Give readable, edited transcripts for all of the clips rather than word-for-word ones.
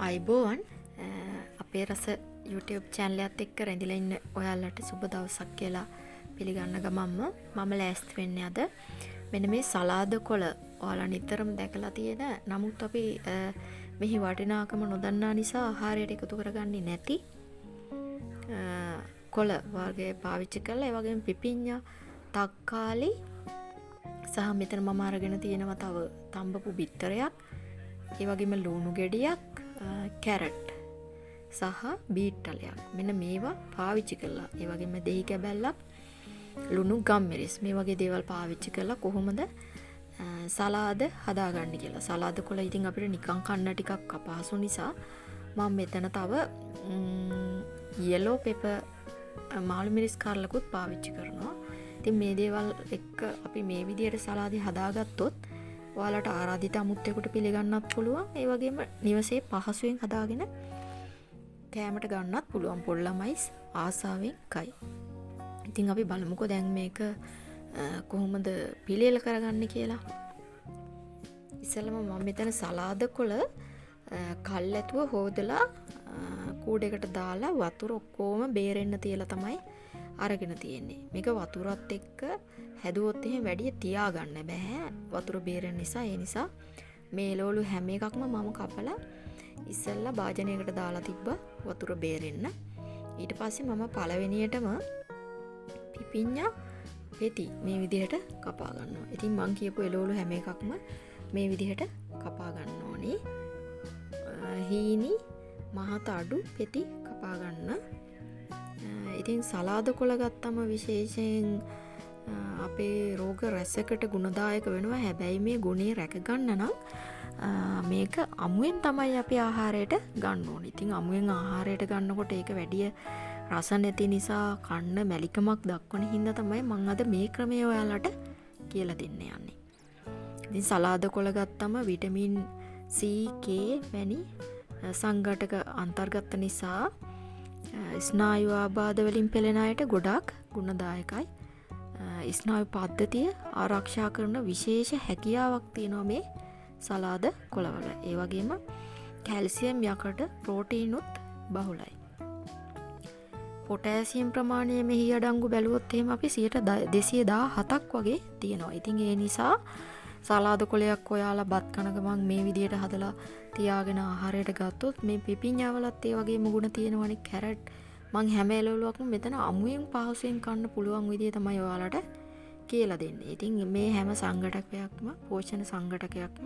අයිබෝවන් අපේ රස YouTube channel එකත් එක්ක රැඳිලා ඉන්න ඔයාලට සුබ දවසක් කියලා පිළිගන්න ගමන්ම මම ලෑස්ති වෙන්නේ අද මෙන්න මේ සලාද කොළ ඔයාලා නිතරම දැකලා තියෙන නමුත් අපි මෙහි වටිනාකම නොදන්නා නිසා ආහාරයට එකතු කරගන්නේ නැති කොළ වර්ගය පාවිච්චි කරලා ඒ වගේම පිපිඤ්ඤා තක්කාලි සහ මෙතන මම අරගෙන තියෙනවා තව තඹපු බිත්තරයක් ඒ වගේම ලුණු ගෙඩියක් කැරට් සහ බීට්ටලයක් මෙන්න මේවා පාවිච්චි කරලා ඒ වගේම දෙහි කැබැල්ලක් ලුණු ගම්මිරිස් මේ වගේ දේවල් පාවිච්චි කරලා කොහොමද සලාද හදාගන්නේ කියලා. සලාද කොළ ඉතින් අපිට නිකන් කන්න ටිකක් අපහසු නිසා මම මෙතන තව yellow pepper මාළු මිරිස් කාරලකුත් පාවිච්චි කරනවා. ඉතින් මේ දේවල් එක්ක අපි මේ විදිහට සලාදේ හදාගත්තොත් ඔයාලට ආරාධිත අමුත්තෙකුට පිළිගන්නත් පුළුවන්. ඒ වගේම නිවසේ පහසුවෙන් හදාගෙන කෑමට ගන්නත් පුළුවන්. පොඩි ළමයි ආසාවෙන් කයි. ඉතින් අපි බලමුකෝ දැන් මේක කොහොමද පිළියෙල කරගන්නේ කියලා. ඉස්සෙල්ලම මම මෙතන සලාද කොළ කල්ැතුව හොදලා කූඩේකට දාලා වතුර ඔක්කොම බේරෙන්න තියලා තමයි අරගෙන තියෙන්නේ. මේක වතුරත් එක්ක හැදුවොත් එහෙම වැඩි තියාගන්න බෑ. වතුර බේරෙන නිසා. ඒ නිසා මේ එළවලු හැම එකක්ම මම කපලා ඉස්සෙල්ලා භාජනයකට දාලා තිබ්බා වතුර බේරෙන්න. ඊට පස්සේ මම පළවෙනියටම පිපිඤ්ඤා පෙති මේ විදිහට කපා ගන්නවා. ඉතින් මං කියපු එළවලු හැම එකක්ම මේ විදිහට කපා ගන්න ඕනේ. හීනි මහත අඩු පෙති කපා ගන්න. ඉතින් සලාද කොළ ගත්තම විශේෂයෙන් අපේ රෝග රැසකට ගුණදායක වෙනවා. හැබැයි මේ ගුණේ රැක ගන්න නම් මේක අමුවෙන් තමයි අපි ආහාරයට ගන්න ඕනේ. ඉතින් අමුවෙන් ආහාරයට ගන්නකොට ඒක වැඩි රස නැති නිසා කන්න මැලිකමක් දක්වන හින්දා තමයි මම අද මේ ක්‍රමය ඔයාලට කියලා දෙන්න යන්නේ. ඉතින් සලාද කොළ ගත්තම විටමින් C, K වැනි සංඝටක අන්තර්ගත නිසා ස්නායු ආබාධ වලින් පෙළෙන අයට ගොඩාක් ගුණදායකයි. ස්නායු පද්ධතිය ආරක්ෂා කරන විශේෂ හැකියාවක් තියෙනවා මේ සලාද කොළවල. ඒ වගේම කැල්සියම් යකට ප්‍රෝටීනුත් බහුලයි. පොටෑසියම් ප්‍රමාණය මෙහි අඩංගු බැලුවොත් එහෙම අපි 217ක් වගේ තියෙනවා. ඉතින් ඒ නිසා සලාද කොළයක් ඔයාලා බත් කන ගමන් මේ විදිහට හදලා තියාගෙන ආහාරයට ගත්තොත් මේ පිපිඤ්ඤාවලත් ඒ වගේම ගුණ තියෙනවනේ. කැරට් මං හැම එළවලුවක්ම මෙතන අමුයෙන් පහසුවෙන් කන්න පුළුවන් විදිය තමයි ඔයාලට කියලා දෙන්නේ. ඉතින් මේ හැම සංඝටකයක්ම පෝෂණ සංඝටකයක්ම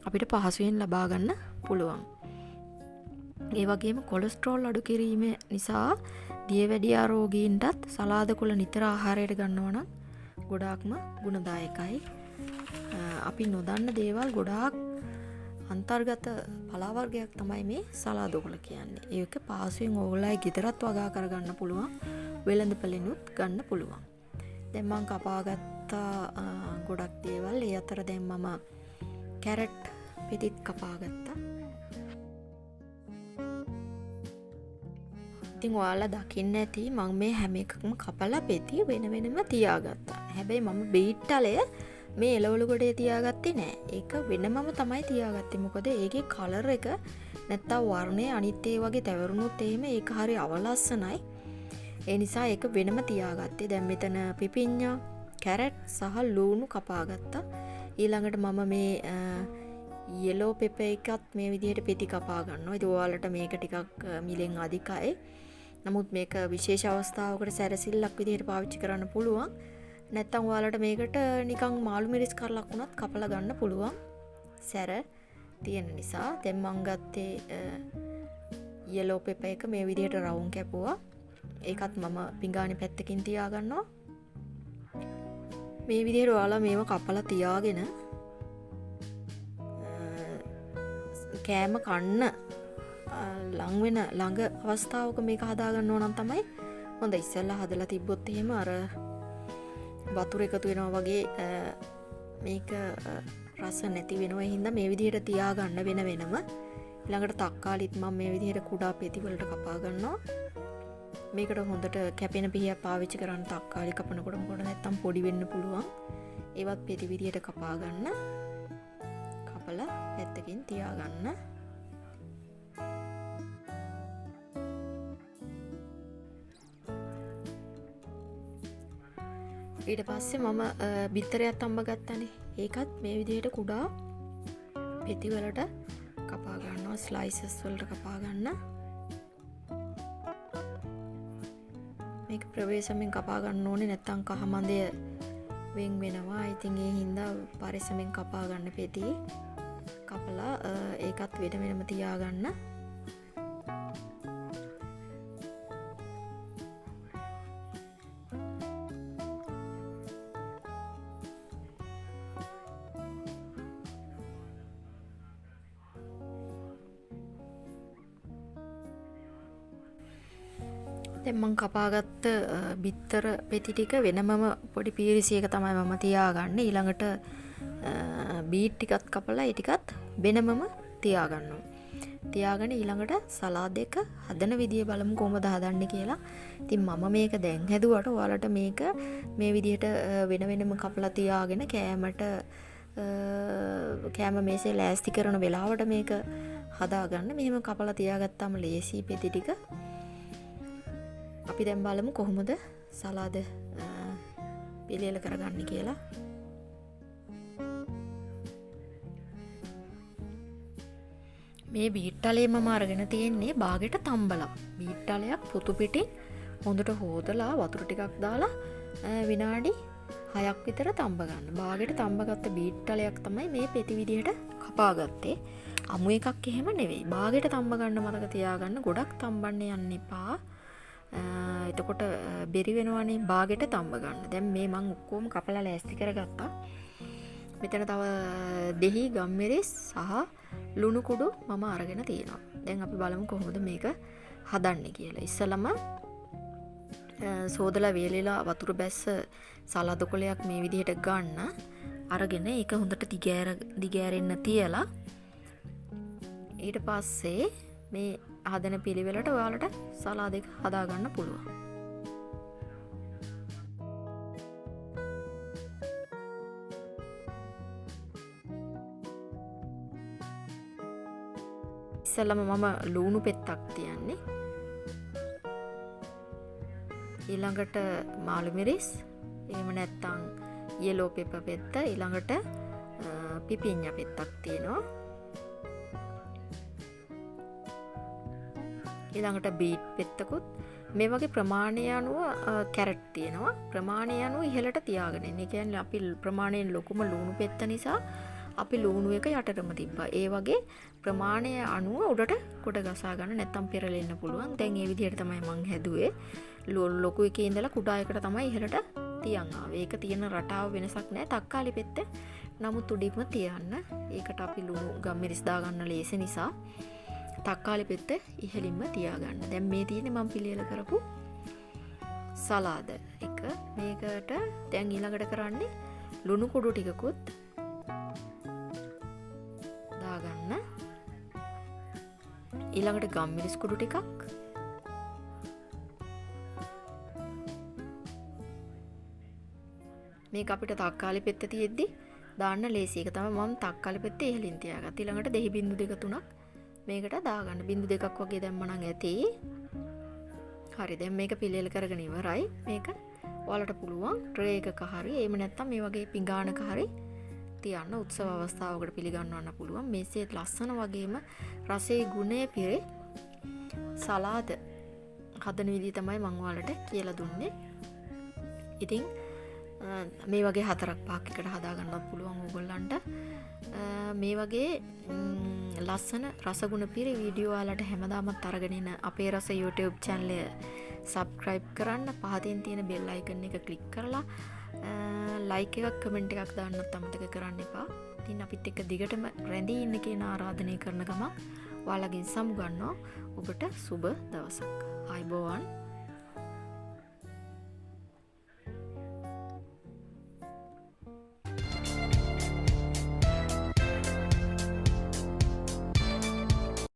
අපිට පහසුවෙන් ලබා ගන්න පුළුවන්. ඒ වගේම කොලෙස්ටරෝල් අඩු කිරීම නිසා දියවැඩියා රෝගීන්ටත් සලාද කොළ නිතර ආහාරයට ගන්නවා නම් ගොඩාක්ම ගුණදායකයි. අපි නොදන්න දේවල් ගොඩාක් අන්තර්ගත පලා වර්ගයක් තමයි මේ සලාද කොළ කියන්නේ. ඒක පහසුවෙන් ඕගොල්ලෝ ගෙදරත් වගා කරගන්න පුළුවන්. වෙළඳපළෙනුත් ගන්න පුළුවන්. දැන් මම කපාගත්ත ගොඩක් දේවල්. ඒ අතර දැන් මම කැරට් පිටිත් කපාගත්තා. ඉතින් ඔයාලා දකින්න ඇති මම මේ හැම එකක්ම කපලා පෙති වෙන වෙනම තියාගත්තා. හැබැයි මම බීට්ටලය මේ එළවලු ගොඩේ තියාගත්තේ නෑ. ඒක වෙනමම තමයි තියාගත්තේ. මොකද ඒකේ කලර් එක නැත්තම් වර්ණය අනිත් ඒ වගේ තැවරුනොත් එහෙම ඒක හරි අවලස්සනයි. ඒ නිසා ඒක වෙනම තියාගත්තේ. දැන් මෙතන පිපිඤ්ඤා, කැරට් සහ ලුණු කපාගත්තා. ඊළඟට මම මේ yellow pepper එකත් මේ විදිහට පෙති කපා ගන්නවා. ඉතින් ඔයාලට මේක ටිකක් මිලෙන් අධිකයි. නමුත් මේක විශේෂ අවස්ථාවකට සැරසිල්ලක් විදිහට පාවිච්චි කරන්න පුළුවන්. නැත්තම් ඔයාලට මේකට නිකන් මාළු මිරිස් කරලක් වුණත් කපලා ගන්න පුළුවන්. සැර තියෙන නිසා දැන් මම ගත්තේ yellow pepper එක මේ විදිහට රවුම් කැපුවා. ඒකත් මම පිඟානේ පැත්තකින් තියා ගන්නවා. මේ විදිහට ඔයාලා මේව කපලා තියාගෙන කෑම කන්න ළඟ අවස්ථාවක මේක හදා ගන්න ඕන නම් තමයි හොඳ. ඉස්සෙල්ලා හදලා තිබ්බොත් එහෙම අර වතුර එකතු වෙනවා වගේ මේක රස නැති වෙනවා. ඒ හින්දා මේ විදිහට තියාගන්න වෙන වෙනම. ඊළඟට තක්කාලිත් මම මේ විදිහට කුඩා පෙති වලට කපා ගන්නවා. මේකට හොඳට කැපෙන පිහියක් පාවිච්චි කරන්න තක්කාලි කපනකොට. මොකද නැත්තම් පොඩි වෙන්න පුළුවන්. ඒවත් පෙති විදිහට කපා ගන්න. කපලා පැත්තකින් තියාගන්න. ඊට පස්සේ මම බිත්තරයක් තම්බ ගත්තනේ. ඒකත් මේ විදිහට කුඩා පෙති වලට කපා ගන්නවා. ස්ලයිසස් වලට කපා ගන්න. මේක ප්‍රවේශමෙන් කපා ගන්න ඕනේ, නැත්නම් කහමඳය වෙන් වෙනවා. ඉතින් ඒ හින්දා පරිස්සමෙන් කපා ගන්න පෙති. කපලා ඒකත් වෙන වෙනම තියාගන්න. දැන් මම කපාගත්ත බිත්තර පෙති ටික වෙනමම පොඩි පීරිසියක තමයි මම තියාගන්නේ. ඊළඟට බීට් ටිකත් කපලා ඒ ටිකත් වෙනමම තියාගන්නවා. තියාගෙන ඊළඟට සලාද් එක හදන විදිය බලමු කොහොමද හදන්නේ කියලා. ඉතින් මම මේක දැන් හැදුවට ඔයාලට මේක මේ විදිහට වෙන වෙනම කපලා තියාගෙන කෑම මේසේ ලෑස්ති කරන වෙලාවට මේක හදාගන්න. මෙහෙම කපලා තියාගත්තාම ලේසි පෙති ටික. අපි දැන් බලමු කොහොමද සලාද පිළියෙල කරගන්නේ කියලා. මේ බීට්ටලේ මම අරගෙන තියෙන්නේ බාගෙට තම්බලා. බීට්ටලයක් පොතු පිටින් හොඳට හොදලා වතුර ටිකක් දාලා විනාඩි 6ක් විතර තම්බ ගන්න. බාගෙට තම්බගත්ත බීට්ටලයක් තමයි මේ පෙති විදිහට කපාගත්තේ. අමු එකක් එහෙම නෙවෙයි. බාගෙට තම්බ ගන්න මතක තියාගන්න. ගොඩක් තම්බන්න යන්න එපා. එතකොට බෙරි වෙනවනේ. බාගෙට තම්බ ගන්න. දැන් මේ මං ඔක්කොම කපලා ලෑස්ති කරගත්තා. මෙතන තව දෙහි ගම්මිරිස් සහ ලුණු කුඩු මම අරගෙන තියෙනවා. දැන් අපි බලමු කොහොමද මේක හදන්නේ කියලා. ඉස්සලම සෝදලා වේලෙලා වතුර බැස්ස සලාද කොලයක් මේ විදිහට ගන්න. අරගෙන ඒක හොඳට දිගෑරෙන්න තියලා ඊට පස්සේ මේ හදන පිළිවෙලට ඔයාලට සලාද එක හදා ගන්න පුළුවන්. ඉස්සෙල්ලම මම ලුණු පෙත්තක් තියන්නේ. ඊළඟට මාළු මිරිස්, එහෙම නැත්නම් yellow pepper පෙත්ත, ඊළඟට පිපිඤ්ඤා පෙත්තක් තියෙනවා. ඊළඟට බීට් පෙත්තකුත්. මේ වගේ ප්‍රමාණය අනුව කැරට් තියෙනවා. ප්‍රමාණය අනුව ඉහළට තියාගෙන ඉන්න. ඒ කියන්නේ අපි ප්‍රමාණයෙන් ලොකුම ලුණු පෙත්ත නිසා අපි ලුණු එක යටටම තිබ්බා. ඒ වගේ ප්‍රමාණය අනුව උඩට කොට ගසා ගන්න, නැත්තම් පෙරලෙන්න පුළුවන්. දැන් මේ විදිහට තමයි මං හැදුවේ. ලොකු එකේ ඉඳලා කුඩා එකට තමයි ඉහළට තියන් ආවේ. ඒක තියෙන රටාව වෙනසක් නැහැ. තක්කාලි පෙත්ත නමුත් උඩින්ම තියන්න. ඒකට අපි ලුණු ගම්මිරිස් දා ගන්න ලේසි නිසා තක්කාලි පෙත්ත ඉහළින්ම තියාගන්න. දැන් මේ තියෙන්නේ මම පිළියෙල කරපු සලාද එක. මේකට දැන් ඊළඟට කරන්නේ ලුණු කුඩු ටිකකුත් දාගන්න. ඊළඟට ගම්මිරිස් කුඩු ටිකක්, මේක අපිට තක්කාලි පෙත්ත තියෙද්දි දාන්න ලේසි. ඒක තමයි මම තක්කාලි පෙත්ත ඉහළින් තියාගත්තා. ඊළඟට දෙහි බින්දු 2 3ක් මේකට දාගන්න. බින්දු 2ක් වගේ දැම්ම නම් ඇති. හරි, දැන් මේක පිළියෙල කරගෙන ඉවරයි. මේක ඔයාලට පුළුවන් ට්‍රේ එකක හරි එහෙම නැත්නම් මේ වගේ පිඟානක හරි තියන්න. උත්සව අවස්ථාවකට පිළිගන්වන්න පුළුවන්. මේසේ ලස්සන වගේම රසයේ ගුණය පිරේ සලාද හදන විදිහ තමයි මම ඔයාලට කියලා දුන්නේ. ඉතින් මේ වගේ 4ක් 5ක් එකට හදා ගන්නත් පුළුවන් ඕගොල්ලන්ට. මේ වගේ ලස්සන රසගුණ පිරි වීඩියෝ ඔයාලට හැමදාමත් අරගෙන එන අපේ රස YouTube channel එක subscribe කරන්න. පහතින් තියෙන bell icon එක click කරලා like එකක් comment එකක් දාන්නත් අමතක කරන්න එපා. ඉතින් අපිත් එක්ක දිගටම රැඳී ඉන්න කියන ආරාධනය කරන ගමන් ඔයාලගෙන් සමුගන්නවා. ඔබට සුබ දවසක්. ආයුබෝවන්.